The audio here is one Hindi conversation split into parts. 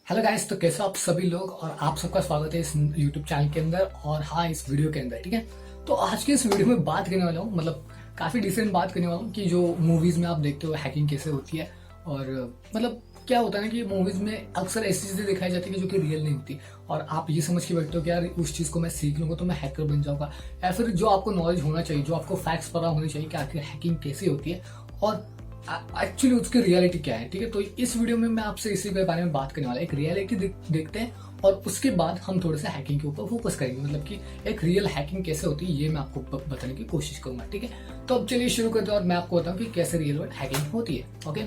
हेलो गाइस, तो कैसे हो आप सभी लोग। और आप सबका स्वागत है इस यूट्यूब चैनल के अंदर और हाँ, इस वीडियो के अंदर। ठीक है, तो आज के इस वीडियो में बात करने वाला हूँ, मतलब काफ़ी डिसेंट बात करने वाला हूँ कि जो मूवीज़ में आप देखते हो हैकिंग कैसे होती है। और मतलब क्या होता है ना कि मूवीज़ में अक्सर ऐसी चीज़ें दिखाई जाती है कि जो कि रियल नहीं होती, और आप ये समझ के बैठते हो कि यार उस चीज़ को मैं सीख लूँगा तो मैं हैकर बन जाऊँगा। या फिर जो आपको नॉलेज होना चाहिए, जो आपको फैक्ट्स पता होने चाहिए कि आखिर हैकिंग कैसे होती है और एक्चुअली उसकी रियलिटी क्या है। ठीक है, तो इस वीडियो में मैं आपसे इसी के बारे में बात करने वाला, एक रियलिटी देखते हैं और उसके बाद हम थोड़े से हैकिंग के ऊपर फोकस करेंगे, मतलब कि एक रियल हैकिंग कैसे होती है ये मैं आपको बताने की कोशिश करूंगा। ठीक है, तो अब चलिए शुरू करते हैं और मैं आपको बताऊं कि कैसे रियल वर्ल्ड हैकिंग होती है। ओके,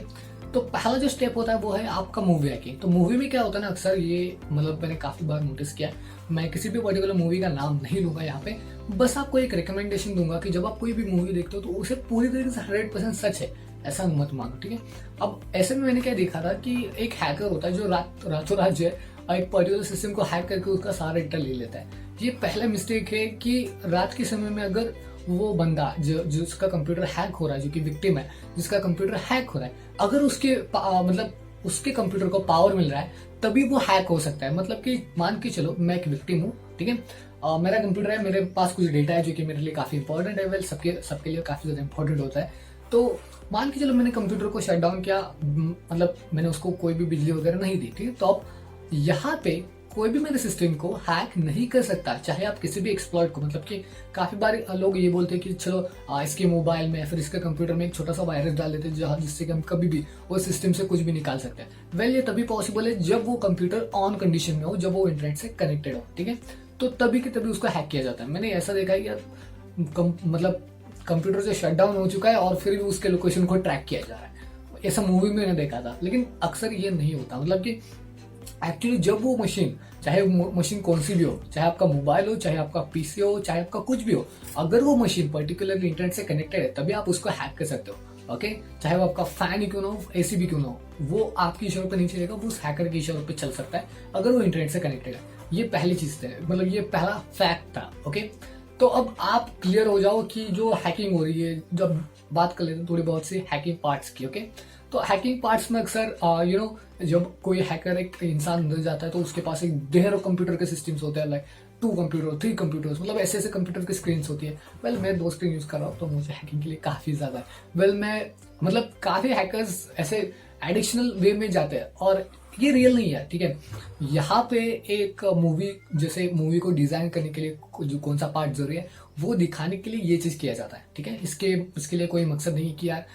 तो पहला जो स्टेप होता है वो है आपका मूवी हैकिंग। तो मूवी में क्या होता है ना, अक्सर ये मतलब मैंने काफी बार नोटिस किया, मैं किसी भी पर्टिकुलर मूवी का नाम नहीं लूंगा यहाँ पे, बस आपको एक रिकमेंडेशन दूंगा कि जब आप कोई भी मूवी देखते हो तो उसे पूरी तरीके से 100% सच है ऐसा मत मानो। ठीक है, अब ऐसे में मैंने क्या देखा था कि एक हैकर होता है जो रातों रात जो है एक पर्टिकुलर सिस्टम को हैक करके उसका सारा डेटा ले लेता है। ये पहला मिस्टेक है कि रात के समय में अगर वो बंदा जिसका कंप्यूटर हैक हो रहा है, जो कि विक्टिम है, जिसका कंप्यूटर हैक हो रहा है, अगर उसके मतलब उसके कंप्यूटर को पावर मिल रहा है तभी वो हैक हो सकता है। मतलब कि मान के चलो मैं एक विक्टिम हूँ, ठीक है, मेरा कंप्यूटर है, मेरे पास कुछ डेटा है जो कि मेरे लिए काफी इंपॉर्टेंट है, वेल सबके लिए काफी ज्यादा इंपॉर्टेंट होता है। तो मान के चलो मैंने कंप्यूटर को शट डाउन किया, मतलब मैंने उसको कोई भी बिजली वगैरह नहीं दी। ठीक है, तो अब यहाँ पे कोई भी मेरे सिस्टम को हैक नहीं कर सकता, चाहे आप किसी भी एक्सप्लॉइट को, मतलब कि काफी बार लोग ये बोलते हैं कि चलो इसके मोबाइल में या फिर इसके कंप्यूटर में एक छोटा सा वायरस डाल देते हैं जिससे कि हम कभी भी वो सिस्टम से कुछ भी निकाल सकते हैं। वेल ये तभी पॉसिबल है जब वो कंप्यूटर ऑन कंडीशन में हो, जब वो इंटरनेट से कनेक्टेड हो। ठीक है, तो तभी के तभी उसको हैक किया जाता है। मैंने ऐसा देखा है कि मतलब कंप्यूटर जो शट डाउन हो चुका है और फिर भी उसके लोकेशन को ट्रैक किया जा रहा है, ऐसा मूवी में मैंने देखा था। लेकिन अक्सर ये नहीं होता, मतलब कि एक्चुअली जब वो मशीन, चाहे मशीन कौन सी भी हो, चाहे आपका मोबाइल हो, चाहे आपका पीसी हो, चाहे आपका कुछ भी हो, अगर वो मशीन पर्टिकुलरली इंटरनेट से कनेक्टेड है तभी आप उसको हैक कर सकते हो। ओके, चाहे वो आपका फैन ही क्यों ना हो, एसी भी क्यों ना हो, वो आपकी इशारों पर नहीं चलेगा, वो उस हैकर की इशारों पर चल सकता है अगर वो इंटरनेट से कनेक्टेड है। ये पहली चीज है, मतलब ये पहला फैक्ट था। ओके, तो अब आप क्लियर हो जाओ कि जो हैकिंग हो रही है, जब बात कर लेते हैं थोड़ी बहुत सी हैकिंग पार्ट्स की। ओके, तो हैकिंग पार्ट्स में अक्सर जब कोई हैकर एक इंसान अंदर जाता है तो उसके पास एक ढेर कंप्यूटर के सिस्टम्स होते हैं, लाइक 2 कंप्यूटर 3 कंप्यूटर्स, मतलब ऐसे ऐसे कंप्यूटर की स्क्रीन होती है। वेल मैं 2 स्क्रीन यूज कर रहा हूँ तो मुझे हैकिंग के लिए काफी ज्यादा है। वेल मैं मतलब काफी हैकर्स ऐसे एडिशनल वे में जाते हैं और ये रियल नहीं है। ठीक है, यहाँ पे एक मूवी, जैसे मूवी को डिजाइन करने के लिए जो कौन सा पार्ट जरूरी है वो दिखाने के लिए ये चीज किया जाता है। ठीक है, इसके लिए कोई मकसद नहीं कि यार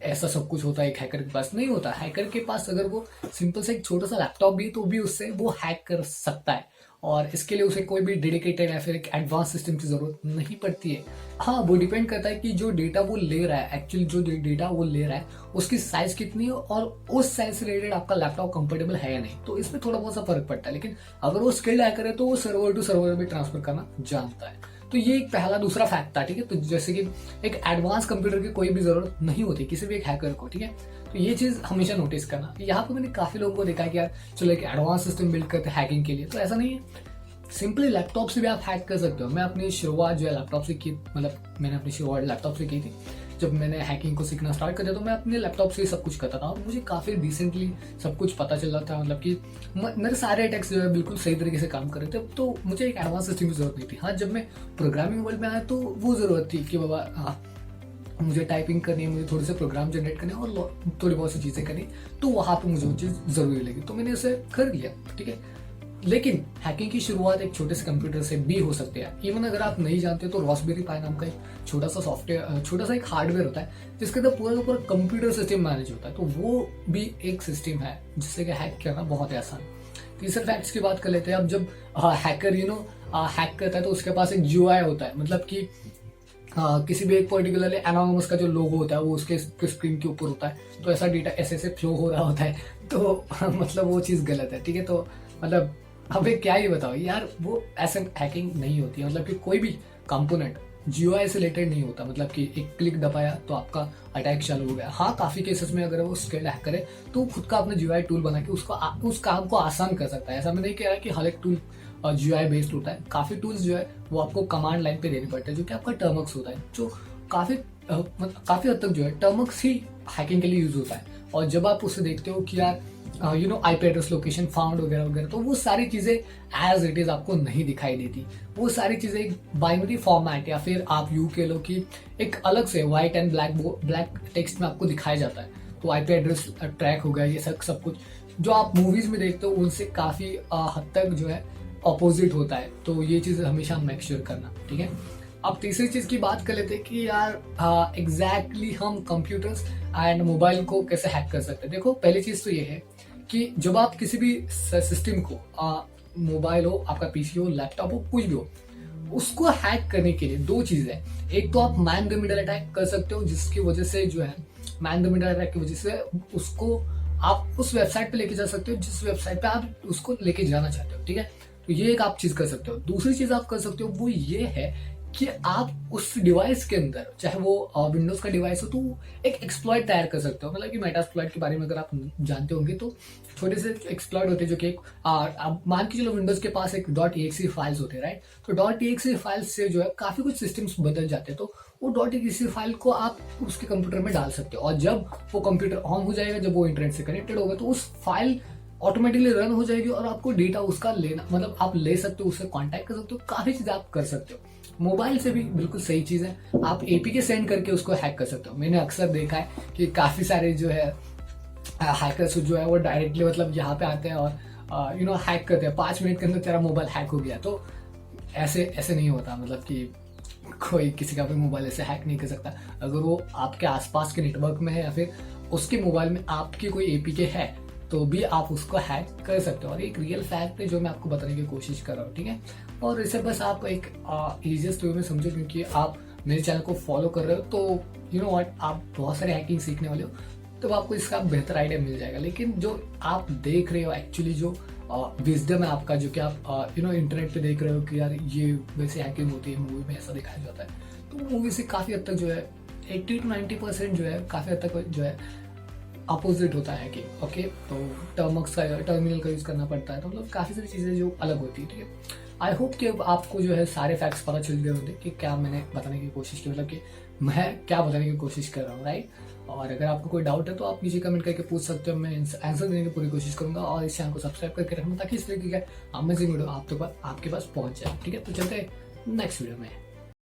ऐसा सब कुछ होता है एक हैकर के पास, नहीं होता। हैकर के पास अगर वो सिंपल से एक छोटा सा लैपटॉप भी है तो भी उससे वो हैक कर सकता है, और इसके लिए उसे कोई भी डेडिकेटेड या फिर एक एडवांस सिस्टम की जरूरत नहीं पड़ती है। हाँ, वो डिपेंड करता है कि जो डेटा वो ले रहा है, एक्चुअली जो डेटा वो ले रहा है उसकी साइज कितनी है और उस साइज से रिलेटेड आपका लैपटॉप कंफर्टेबल है या नहीं, तो इसमें थोड़ा बहुत सा फर्क पड़ता है। लेकिन अगर वो स्किल्ड हैकर है तो वो सर्वर टू सर्वर भी ट्रांसफर करना जानता है। तो ये एक पहला दूसरा फैक्ट था। ठीक है, तो जैसे कि एक एडवांस कंप्यूटर की कोई भी जरूरत नहीं होती किसी भी एक हैकर को। ठीक है, तो ये चीज हमेशा नोटिस करना। यहाँ पे मैंने काफी लोगों को देखा कि यार चलो एक एडवांस सिस्टम बिल्ड करते हैं हैकिंग के लिए, तो ऐसा नहीं है। सिंपली लैपटॉप से भी आप हैक कर सकते हो। मैं अपनी शुरुआत जो है लैपटॉप से की, मतलब मैंने अपनी शुरुआत लैपटॉप से की थी। जब मैंने हैकिंग को सीखना स्टार्ट कर दिया तो मैं अपने लैपटॉप से ही सब कुछ करता था और मुझे काफी डिसेंटली सब कुछ पता चल रहा था, मतलब कि मेरे सारे अटैक्स जो है बिल्कुल सही तरीके से काम कर रहे थे। तो मुझे एक एडवांस सिस्टम की जरूरत नहीं थी। हाँ, जब मैं प्रोग्रामिंग वर्ल्ड में आया तो वो जरूरत थी कि बाबा हाँ मुझे टाइपिंग करनी है, मुझे थोड़े से प्रोग्राम जनरेट करने और थोड़ी बहुत सी चीजें करनी, तो वहां पे मुझे वो चीज जरूरी लगी तो मैंने उसे कर लिया। ठीक है, लेकिन हैकिंग की शुरुआत एक छोटे से कंप्यूटर से भी हो सकती है। इवन अगर आप नहीं जानते तो रॉसबेरी पाई नाम का एक छोटा सा सॉफ्टवेयर, छोटा सा एक हार्डवेयर होता है जिसके अंदर पूरा का पूरा कंप्यूटर सिस्टम मैनेज होता है, तो वो भी एक सिस्टम है जिससे कि हैक करना बहुत ही आसान है। तीसरे फैक्ट्स की बात कर लेते हैं। अब जब हैकर हैक करता है तो उसके पास एक यूआई होता है, मतलब कि किसी भी एक पर्टिकुलरली एनोनिमस का जो लोगो होता है वो उसके स्क्रीन के ऊपर होता है, तो ऐसा डेटा ऐसे ऐसे फ्लो हो रहा होता है, तो मतलब वो चीज़ गलत है। ठीक है, तो मतलब अबे क्या ही बताओ यार, वो ऐसे हैकिंग नहीं होती है। मतलब कि कोई भी कंपोनेंट जीओआई से रिलेटेड नहीं होता, मतलब कि एक क्लिक दबाया तो आपका अटैक चालू हो गया। हाँ, काफी केसेस में अगर वो स्किल्ड हैकर है तो खुद का अपना जीओआई टूल बना के उस काम को आसान कर सकता है। ऐसा मैं नहीं कह रहा कि हर एक टूल जीओआई बेस्ड होता है। काफी टूल्स जो है वो आपको कमांड लाइन पे देने पड़ते हैं, जो कि आपका टर्मक्स होता है, जो काफी काफी हद तक जो है टर्मक्स ही हैकिंग के लिए यूज होता है। और जब आप उसे देखते हो कि यार आईपी एड्रेस लोकेशन फाउंड वगैरह वगैरह, तो वो सारी चीजें एज इट इज आपको नहीं दिखाई देती। वो सारी चीजें एक बाइनरी फॉर्मेट या फिर आप यूं कह लो कि एक अलग से व्हाइट एंड ब्लैक टेक्स्ट में आपको दिखाया जाता है। तो आईपी एड्रेस ट्रैक हो गया, ये सब कुछ जो आप मूवीज में देखते हो उनसे काफी हद तक जो है अपोजिट होता है। तो ये चीज हमेशा मेक श्योर करना, ठीक है। अब तीसरी चीज की बात कर लेते हैं कि यार एग्जैक्टली हम कंप्यूटर्स एंड मोबाइल को कैसे हैक कर सकते हैं। देखो, पहली चीज तो ये है कि जब आप किसी भी सिस्टम को, मोबाइल हो, आपका पीसी हो, लैपटॉप हो, कुछ भी हो, उसको हैक करने के लिए दो चीजें हैं। एक तो आप मैन द मिडल अटैक कर सकते हो, जिसकी वजह से जो है मैन द मिडल अटैक की वजह से उसको आप उस वेबसाइट पे लेके जा सकते हो जिस वेबसाइट पे आप उसको लेके जाना चाहते हो, ठीक है। तो ये एक आप चीज कर सकते हो। दूसरी चीज आप कर सकते हो वो ये है कि आप उस डिवाइस के अंदर, चाहे वो विंडोज का डिवाइस हो, तो एक एक्सप्लॉइट तैयार कर सकते हो। मतलब कि मेटास्प्लॉइट के बारे में अगर आप जानते होंगे तो छोटे से एक्सप्लॉइट होते हैं जो कि आप मान के चलो विंडोज के पास एक .exe फाइल्स होते हैं, राइट। तो .exe फाइल्स से जो है काफी कुछ सिस्टम्स बदल जाते हैं। तो वो .exe फाइल को आप उसके कंप्यूटर में डाल सकते हो, और जब वो कंप्यूटर ऑन हो जाएगा, जब वो इंटरनेट से कनेक्टेड होगा, तो उस फाइल ऑटोमेटिकली रन हो जाएगी और आपको डेटा उसका लेना, मतलब आप ले सकते हो, उससे कांटेक्ट कर सकते हो, काफी चीजें आप कर सकते हो। मोबाइल से भी बिल्कुल सही चीज है, आप एपीके सेंड करके उसको हैक कर सकते हो। मैंने अक्सर देखा है कि काफी सारे जो है हैकर्स जो है वो डायरेक्टली मतलब यहाँ पे आते हैं और हैक करते हैं, 5 मिनट के अंदर तेरा मोबाइल हैक हो गया। तो ऐसे नहीं होता, मतलब कि कोई किसी का भी मोबाइल ऐसे हैक नहीं कर सकता। अगर वो आपके आसपास के नेटवर्क में है या फिर उसके मोबाइल में आपकी कोई एपीके है तो भी आप उसको हैक कर सकते हो। और एक रियल फैक्ट है जो मैं आपको बताने की कोशिश कर रहा हूँ, ठीक है। और इसे बस आप एक इजीएस्ट वे में समझो, क्योंकि आप मेरे चैनल को फॉलो कर रहे हो तो यू नो व्हाट, आप बहुत सारे हैकिंग सीखने वाले हो, तो आपको इसका बेहतर आइडिया मिल जाएगा। लेकिन जो आप देख रहे हो एक्चुअली जो विजडम है आपका, जो कि आप इंटरनेट पे देख रहे हो कि यार ये वैसे हैकिंग होती है, मूवी में ऐसा दिखाया जाता है, तो मूवी से काफ़ी हद तक जो है 80 to 90% जो है काफ़ी हद तक जो है अपोजिट होता है कि ओके। तो टर्मिनल का यूज करना पड़ता है, तो मतलब काफी सारी चीजें जो अलग होती है, ठीक है। आई होप कि अब आपको जो है सारे फैक्ट्स पता चल गए होंगे कि क्या मैंने बताने की कोशिश की, मतलब कि मैं क्या बताने की कोशिश कर रहा हूँ, राइट। और अगर आपको कोई डाउट है तो आप नीचे कमेंट करके पूछ सकते हो, मैं आंसर देने की पूरी कोशिश करूंगा। और इस चैनल को सब्सक्राइब करके रखना ताकि इस तरीके का अमेजिंग वीडियो आपके पास पहुंच जाए, ठीक है। तो चलते हैं नेक्स्ट वीडियो में।